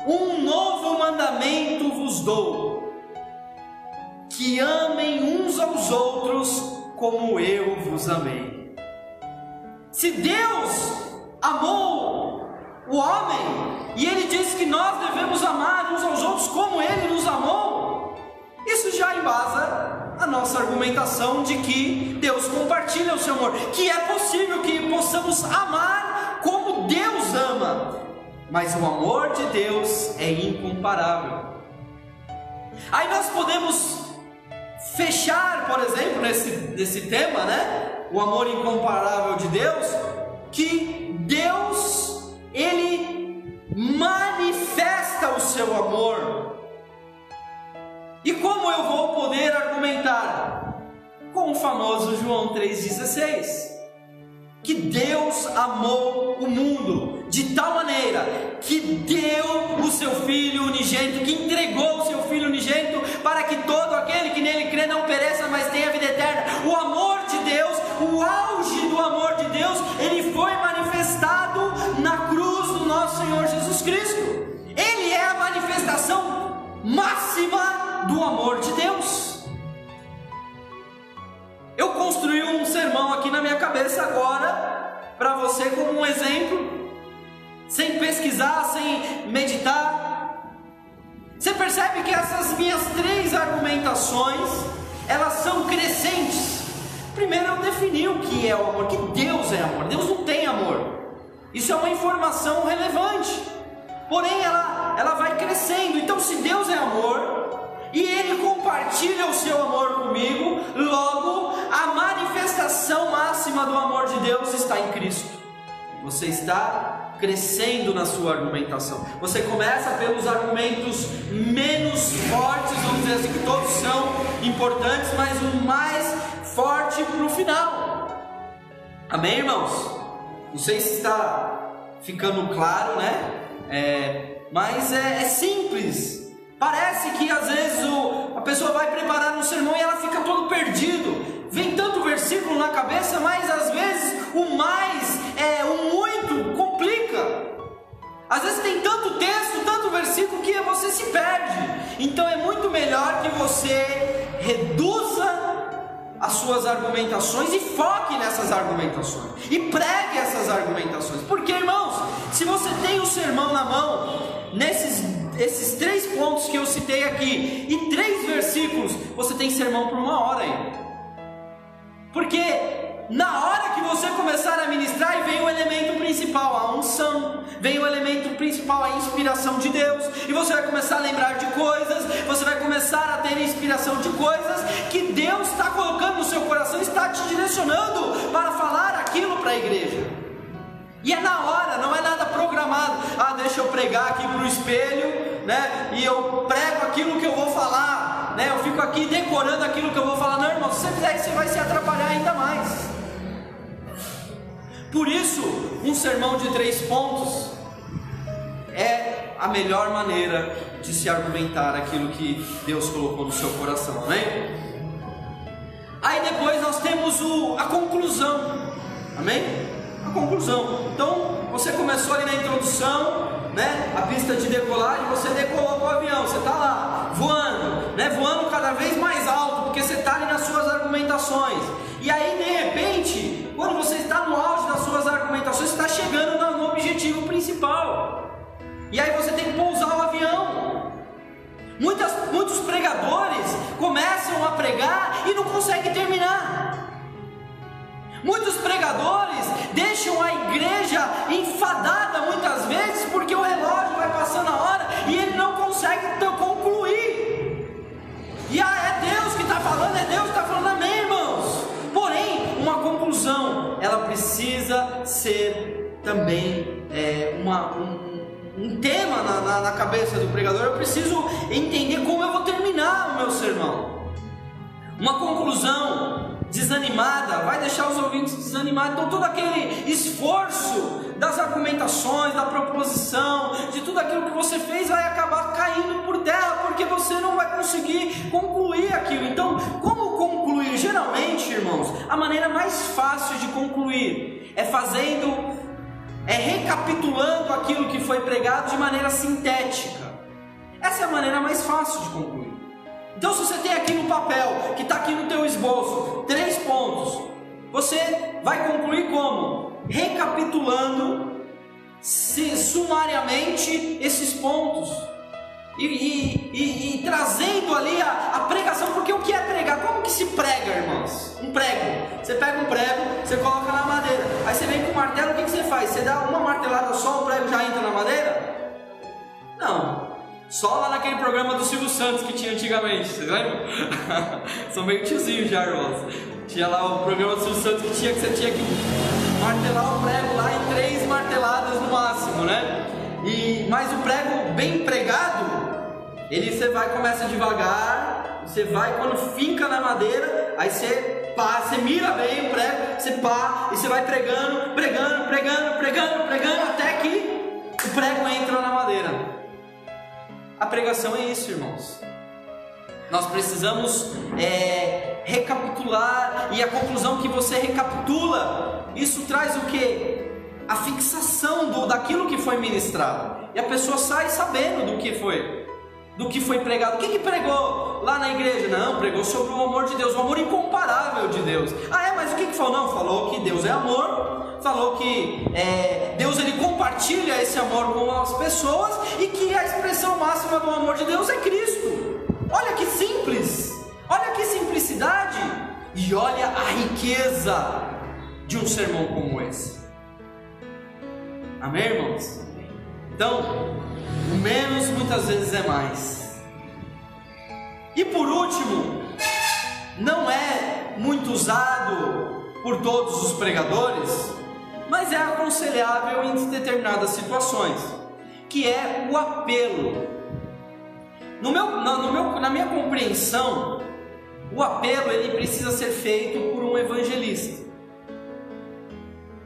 um novo mandamento vos dou, que amem uns aos outros como eu vos amei. Se Deus amou o homem e ele diz que nós devemos amar uns aos outros como ele nos amou, isso já embasa a nossa argumentação de que Deus compartilha o seu amor, que é possível que possamos amar como Deus ama, mas o amor de Deus é incomparável. Aí nós podemos fechar, por exemplo, nesse tema, né? O amor incomparável de Deus, que Deus, ele manifesta o seu amor. E como eu vou poder argumentar? Com o famoso João 3,16, que Deus amou o mundo de tal maneira que deu o seu Filho unigênito, que entregou o seu Filho unigênito, para que todo aquele que nele crê não pereça, mas tenha vida eterna. O amor de Deus, o auge do amor de Deus, ele foi manifestado na cruz do nosso Senhor Jesus Cristo. Ele é a manifestação máxima do amor de Deus. Eu construí um sermão aqui na minha cabeça agora, para você como um exemplo, sem pesquisar, sem meditar. Você percebe que essas minhas 3 argumentações, elas são crescentes. Primeiro eu defini o que é o amor, que Deus é amor. Deus não tem amor. Isso é uma informação relevante, porém ela vai crescendo. Então, se Deus é amor e ele compartilha o seu amor comigo, logo a manifestação máxima do amor de Deus está em Cristo. Você está crescendo na sua argumentação. Você começa pelos argumentos menos fortes, vamos dizer assim, que todos são importantes, mas o mais forte para o final. Amém, irmãos? Não sei se está ficando claro, né? Mas é simples. Parece que às vezes a pessoa vai preparar um sermão e ela fica todo perdido. Vem tanto versículo na cabeça, mas às vezes o muito complica. Às vezes tem tanto texto, tanto versículo que você se perde. Então é muito melhor que você reduza as suas argumentações e foque nessas argumentações e pregue essas argumentações. Porque, irmãos, se você tem o sermão na mão, esses 3 pontos que eu citei aqui e 3 versículos, você tem sermão por 1 hora aí. Porque na hora que você começar a ministrar, vem o elemento principal, a unção, vem o elemento principal, a inspiração de Deus, e você vai começar a lembrar de coisas, você vai começar a ter inspiração de coisas que Deus está colocando no seu coração, está te direcionando para falar aquilo para a igreja. E é na hora, não é nada programado. Deixa eu pregar aqui para o espelho, né? E eu prego aquilo que eu vou falar, né? Eu fico aqui decorando aquilo que eu vou falar. Não, irmão, se você fizer isso, você vai se atrapalhar ainda mais. Por isso, um sermão de 3 pontos é a melhor maneira de se argumentar aquilo que Deus colocou no seu coração, amém? Aí depois nós temos a conclusão, amém? A conclusão. Então, você começou ali na introdução, né? A pista de decolagem, você decolou com o avião, você está lá, voando, né? Voando cada vez mais alto, porque você está ali nas suas argumentações. E aí, de repente, quando você está no auge das suas argumentações, você está chegando no objetivo principal. E aí você tem que pousar o avião. Muitos pregadores começam a pregar e não conseguem terminar. Muitos pregadores deixam a igreja enfadada muitas vezes porque o relógio vai passando a hora e ele não consegue concluir. E é Deus que está falando, é Deus que está falando, amém, irmãos? Porém, uma conclusão, ela precisa ser também um tema na cabeça do pregador, eu preciso entender como eu vou terminar o meu sermão. Uma conclusão desanimada vai deixar os ouvintes desanimados. Então todo aquele esforço das argumentações, da proposição, de tudo aquilo que você fez vai acabar caindo por terra, porque você não vai conseguir concluir aquilo. Então, como concluir? Geralmente, irmãos, a maneira mais fácil de concluir é recapitulando aquilo que foi pregado de maneira sintética. Essa é a maneira mais fácil de concluir. Então, se você tem aqui no papel, que está aqui no teu esboço, 3 pontos, você vai concluir como? Recapitulando sumariamente esses pontos e trazendo ali a pregação, porque o que é pregar? Como que se prega, irmãos? Um prego, você pega um prego, você coloca na madeira, aí você vem com o martelo, o que você faz? Você dá uma martelada só, o prego já entra na madeira? Não. Só lá naquele programa do Silvio Santos que tinha antigamente, vocês lembram? São meio tiozinhos já, irmãos. Tinha lá o programa do Silvio Santos que você tinha que martelar o prego lá em 3 marteladas no máximo, né? Mas o prego bem pregado, começa devagar, você vai, quando finca na madeira, aí você mira bem o prego, e você vai pregando, até que o prego entra na madeira. A pregação é isso, irmãos. Nós precisamos recapitular, e a conclusão que você recapitula, isso traz o quê? A fixação daquilo que foi ministrado, e a pessoa sai sabendo do que foi pregado. O que pregou lá na igreja? Não, pregou sobre o amor de Deus, o amor incomparável de Deus. Mas o que falou? Não, falou que Deus é amor, falou que Deus ele compartilha esse amor com as pessoas, e que a expressão máxima do amor de Deus é Cristo. Olha que simples, olha que simplicidade, e olha a riqueza de um sermão como esse. Amém, irmãos? Então, o menos muitas vezes é mais. E por último, não é muito usado por todos os pregadores, mas é aconselhável em determinadas situações, que é o apelo. Na minha compreensão, o apelo ele precisa ser feito por um evangelista.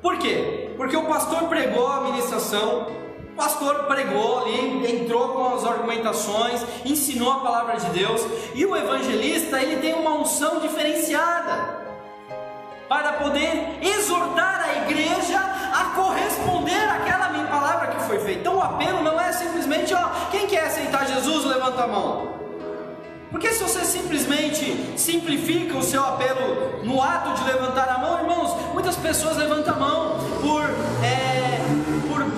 Por quê? Porque o pastor pregou a ministração, o pastor pregou ali, entrou com as argumentações, ensinou a palavra de Deus, e o evangelista ele tem uma unção diferenciada para poder exortar a igreja a corresponder àquela palavra que foi feita. Então o apelo não é simplesmente, quem quer aceitar Jesus, levanta a mão. Porque se você simplesmente simplifica o seu apelo no ato de levantar a mão, irmãos, muitas pessoas levantam a mão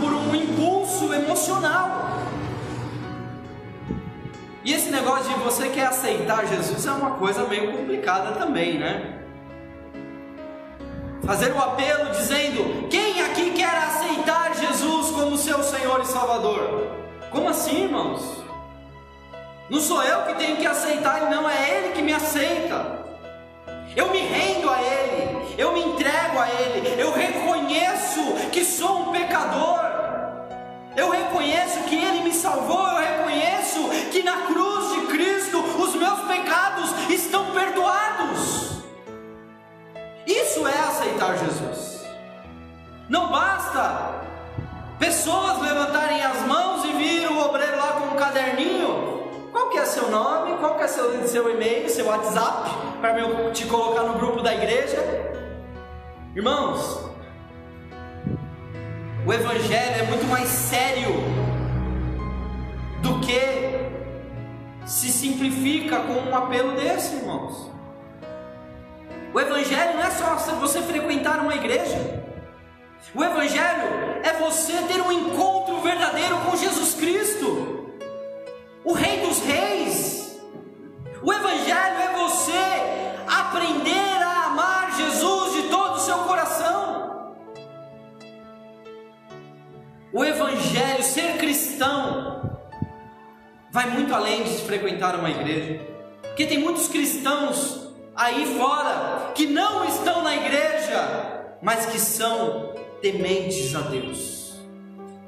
por um impulso emocional. E esse negócio de você quer aceitar Jesus é uma coisa meio complicada também, né? Fazer o apelo dizendo, quem aqui quer aceitar Jesus como seu Senhor e Salvador? Como assim, irmãos? Não sou eu que tenho que aceitar Ele, não, é Ele que me aceita. Eu me rendo a Ele, eu me entrego a Ele, eu reconheço que sou um pecador, eu reconheço que Ele me salvou, eu reconheço que na cruz de Cristo os meus pecados estão perdoados. Isso é aceitar Jesus. Não basta pessoas levantarem as mãos e vir o obreiro lá com um caderninho. Qual que é seu nome? Qual que é seu e-mail, seu WhatsApp, para eu te colocar no grupo da igreja? Irmãos, o Evangelho é muito mais sério do que se simplifica com um apelo desse, irmãos. O Evangelho não é só você frequentar uma igreja. O Evangelho é você ter um encontro verdadeiro com Jesus Cristo, o Rei dos Reis. O Evangelho é você aprender a amar Jesus de todo o seu coração. O Evangelho, ser cristão, vai muito além de frequentar uma igreja, porque tem muitos cristãos aí fora que não estão na igreja, mas que são tementes a Deus,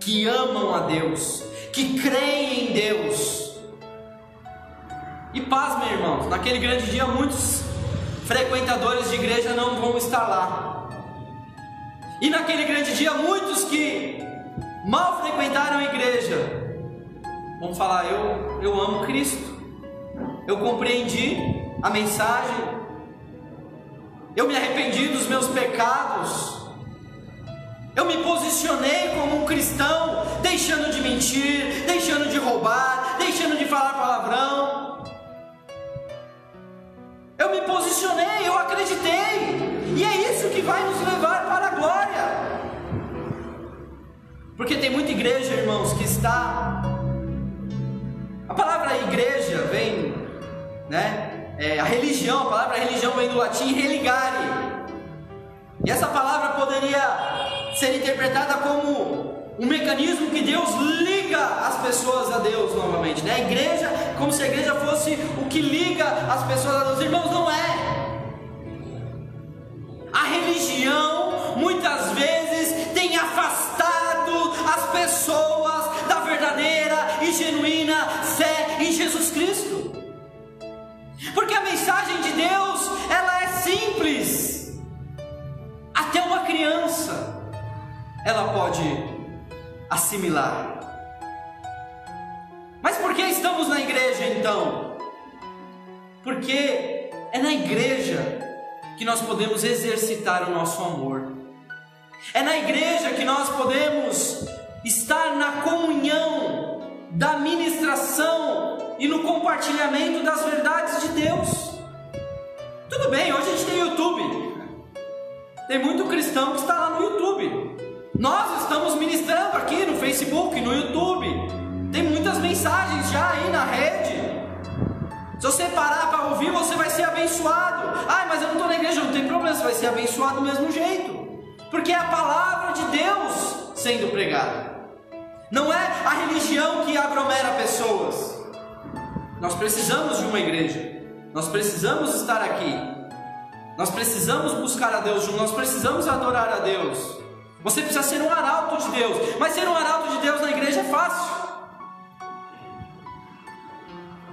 que amam a Deus, que creem em Deus. E pasmem, irmãos, naquele grande dia muitos frequentadores de igreja não vão estar lá. E naquele grande dia muitos que mal frequentaram a igreja vão falar: eu amo Cristo, eu compreendi a mensagem, eu me arrependi dos meus pecados, eu me posicionei como um cristão, deixando de mentir, deixando de roubar, deixando de falar palavrão. Eu me posicionei, eu acreditei, e é isso que vai nos levar para a glória. Porque tem muita igreja, irmãos, que está... A palavra igreja vem, né? A religião, a palavra religião vem do latim religare. E essa palavra poderia ser interpretada como um mecanismo que Deus liga as pessoas a Deus novamente, né? A igreja, como se a igreja fosse o que liga as pessoas a Deus. Irmãos, não é. A religião muitas vezes tem afastado as pessoas da verdadeira e genuína fé em Jesus Cristo. Porque a mensagem de Deus, ela é simples. Até uma criança ela pode assimilar. Mas por que estamos na igreja então? Porque é na igreja que nós podemos exercitar o nosso amor. É na igreja que nós podemos estar na comunhão da ministração e no compartilhamento das verdades de Deus. Tudo bem, hoje a gente tem YouTube. Tem muito cristão que está lá no YouTube. Nós estamos ministrando aqui no Facebook, no YouTube. Tem muitas mensagens já aí na rede. Se você parar para ouvir, você vai ser abençoado. Ah, mas eu não estou na igreja, não tem problema, você vai ser abençoado do mesmo jeito. Porque é a palavra de Deus sendo pregada. Não é a religião que aglomera pessoas. Nós precisamos de uma igreja. Nós precisamos estar aqui. Nós precisamos buscar a Deus juntos. Nós precisamos adorar a Deus. Você precisa ser um arauto de Deus. Mas ser um arauto de Deus na igreja é fácil.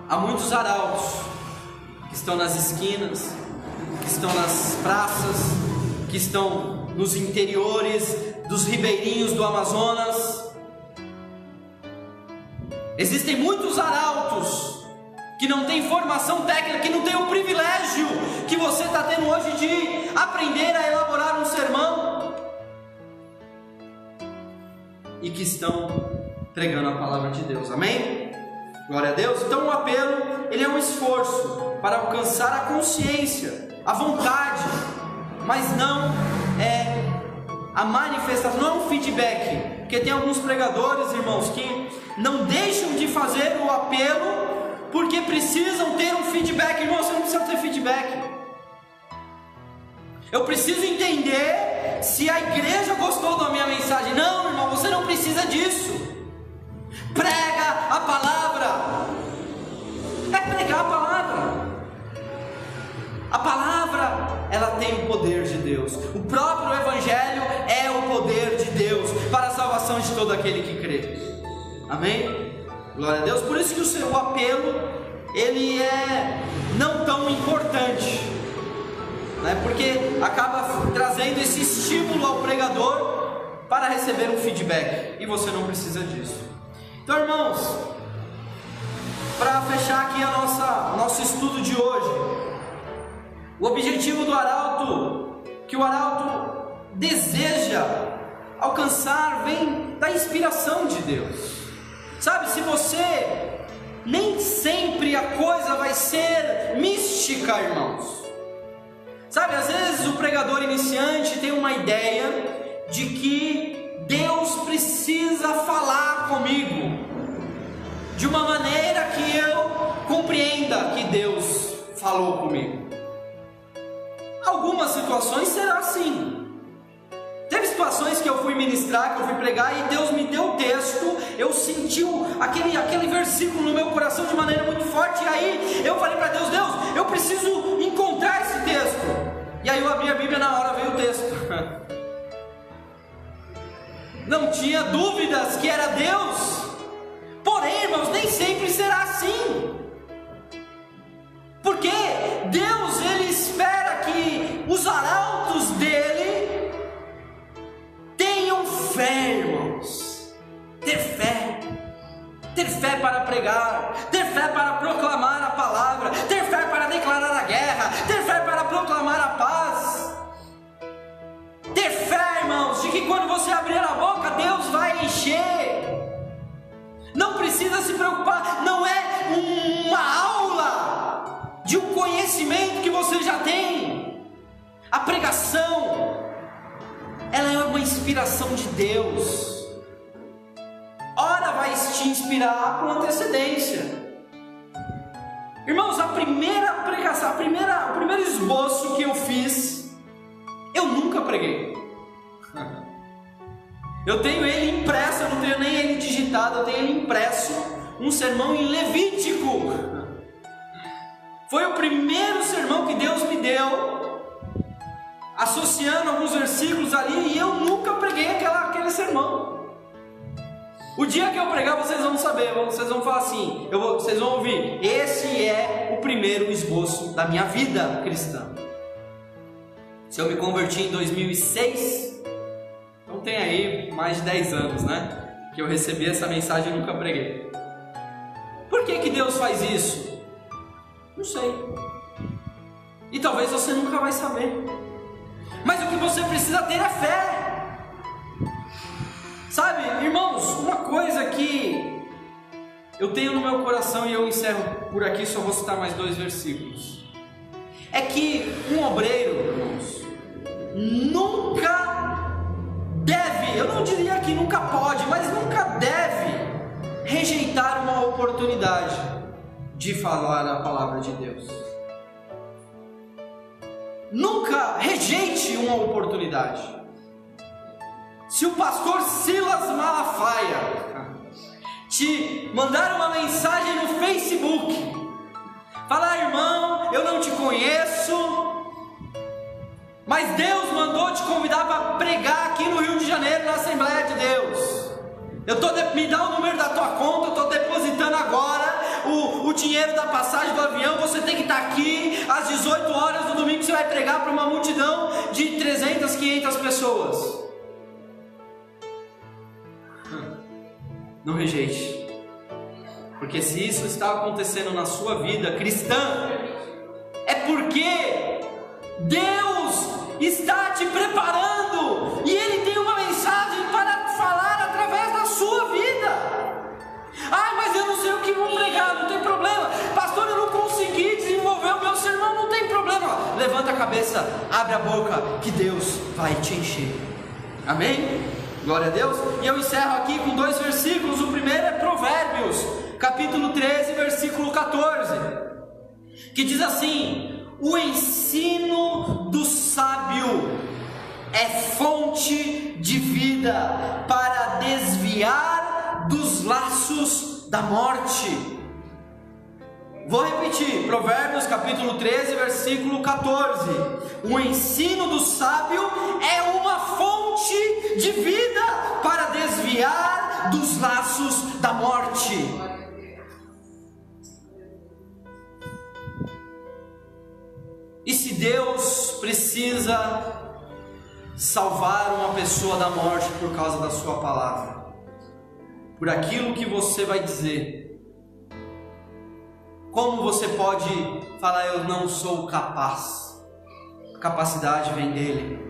Há muitos arautos que estão nas esquinas, que estão nas praças, que estão nos interiores dos ribeirinhos do Amazonas. Existem muitos arautos que não têm formação técnica, que não têm o privilégio que você está tendo hoje de aprender a elaborar um sermão, e que estão pregando a palavra de Deus. Amém? Glória a Deus. Então o apelo, ele é um esforço para alcançar a consciência, a vontade, mas não é a manifestação, não é um feedback. Porque tem alguns pregadores, irmãos, que não deixam de fazer o apelo porque precisam ter um feedback. Irmão, você não precisa ter feedback. Eu preciso entender se a igreja gostou da minha mensagem. Não, irmão, você não precisa disso. Prega a palavra. É pregar a palavra. A palavra, ela tem o poder de Deus. O próprio Evangelho é o poder de Deus para a salvação de todo aquele que crê. Amém? Glória a Deus. Por isso que o seu apelo, ele é não tão importante, né? Porque acaba trazendo esse estímulo ao pregador para receber um feedback, e você não precisa disso. Então, irmãos, para fechar aqui nosso estudo de hoje, o objetivo do arauto, que o arauto deseja alcançar, vem da inspiração de Deus. Sabe, se você, nem sempre a coisa vai ser mística, irmãos. Sabe, às vezes o pregador iniciante tem uma ideia de que Deus precisa falar comigo de uma maneira que eu compreenda que Deus falou comigo. Algumas situações será assim. Teve situações que eu fui ministrar, que eu fui pregar, e Deus me deu o texto, eu senti aquele versículo no meu coração de maneira muito forte, e aí eu falei para Deus: Deus, eu preciso encontrar esse texto. E aí eu abri a Bíblia, na hora veio o texto. não tinha dúvidas que era Deus. Porém, irmãos, nem sempre será assim. Porque Deus, Ele espera que os arautos dele tenham fé, irmãos. Ter fé. Ter fé para pregar, ter fé para proclamar a palavra, ter fé para declarar a guerra, ter fé para proclamar a paz. Ter fé, irmãos, de que quando você abrir a boca, Deus vai encher. Não precisa se preocupar, não é uma aula de um conhecimento que você já tem. A pregação, ela é uma inspiração de Deus. Ora vai te inspirar com antecedência. Irmãos, a primeira pregação, o primeiro esboço que eu fiz, eu nunca preguei. Eu tenho ele impresso, eu não tenho nem ele digitado, eu tenho ele impresso, um sermão em Levítico. Foi o primeiro sermão que Deus me deu, associando alguns versículos ali, e eu nunca preguei aquele sermão. O dia que eu pregar, vocês vão saber, vocês vão falar assim, vocês vão ouvir, esse é o primeiro esboço da minha vida cristã. Se eu me converti em 2006, então tem aí mais de 10 anos, né? Que eu recebi essa mensagem e nunca preguei. Por que Deus faz isso? Não sei. E talvez você nunca vai saber. Mas o que você precisa ter é fé. Sabe, irmãos, uma coisa que eu tenho no meu coração, e eu encerro por aqui, só vou citar mais 2 versículos, é que um obreiro, irmãos, nunca deve, eu não diria que nunca pode, mas nunca deve rejeitar uma oportunidade de falar a palavra de Deus. Nunca rejeite uma oportunidade. Se o pastor Silas Malafaia te mandar uma mensagem no Facebook, falar, irmão, eu não te conheço, mas Deus mandou te convidar para pregar aqui no Rio de Janeiro, na Assembleia de Deus. Me dá o número da tua conta, eu estou depositando agora o dinheiro da passagem do avião, você tem que estar aqui às 18 horas do domingo, você vai pregar para uma multidão de 300, 500 pessoas. Não rejeite, porque se isso está acontecendo na sua vida cristã, é porque Deus está te preparando e Ele tem uma mensagem para falar através da sua vida. Mas eu não sei o que vou pregar, não tem problema. Pastor, eu não consegui desenvolver o meu sermão, não tem problema. Levanta a cabeça, abre a boca, que Deus vai te encher. Amém? Glória a Deus. E eu encerro aqui com 2 versículos. O primeiro é Provérbios, capítulo 13, versículo 14, que diz assim: o ensino do sábio é fonte de vida para desviar dos laços da morte. Vou repetir, Provérbios capítulo 13, versículo 14. O ensino do sábio é uma fonte de vida para desviar dos laços da morte. E se Deus precisa salvar uma pessoa da morte por causa da sua palavra, por aquilo que você vai dizer, como você pode falar, eu não sou capaz? A capacidade vem dele.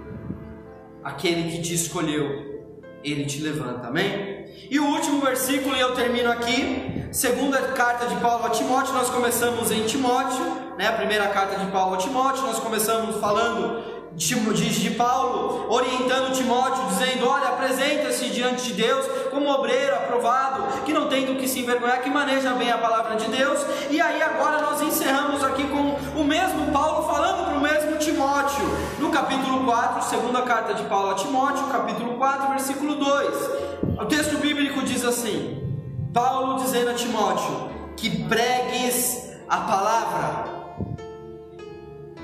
Aquele que te escolheu, ele te levanta, amém? E o último versículo, e eu termino aqui, segunda carta de Paulo a Timóteo. Nós começamos em Timóteo, né? A primeira carta de Paulo a Timóteo, nós começamos falando de Paulo, orientando Timóteo, dizendo, olha, apresenta-se diante de Deus como obreiro aprovado, que não tem do que se envergonhar, que maneja bem a palavra de Deus. E aí agora nós encerramos aqui com o mesmo Paulo falando para o mesmo Timóteo, no capítulo 4, segunda carta de Paulo a Timóteo, capítulo 4, versículo 2, o texto bíblico diz assim, Paulo dizendo a Timóteo, que pregues a palavra,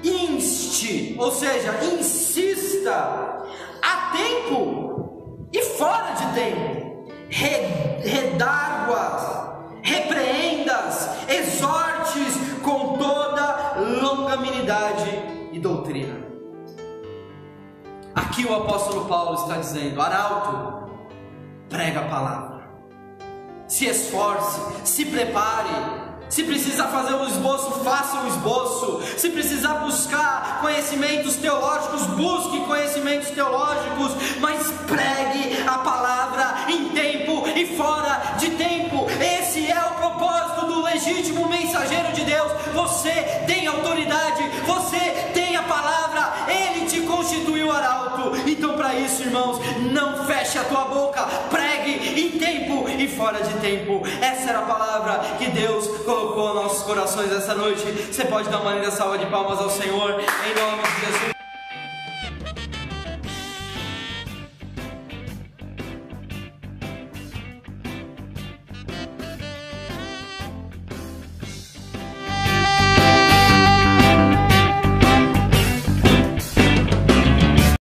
inste, ou seja, insista, a tempo e fora de tempo, redarguas, repreendas, exortes com toda longanimidade e doutrina. Aqui o apóstolo Paulo está dizendo: arauto, prega a palavra, se esforce, se prepare. Se precisar fazer um esboço, faça um esboço. Se precisar buscar conhecimentos teológicos, busque conhecimentos teológicos, mas pregue a palavra em tempo e fora de tempo. Esse é o propósito do legítimo mensageiro de Deus. Você tem autoridade, você tem a palavra, Ele te constituiu arauto. Então, para isso, irmãos, não feche a tua boca, pregue em tempo e fora de tempo. Essa era a palavra que Deus colocou nos nossos corações essa noite. Você pode dar uma linda salva de palmas ao Senhor, em nome de Jesus.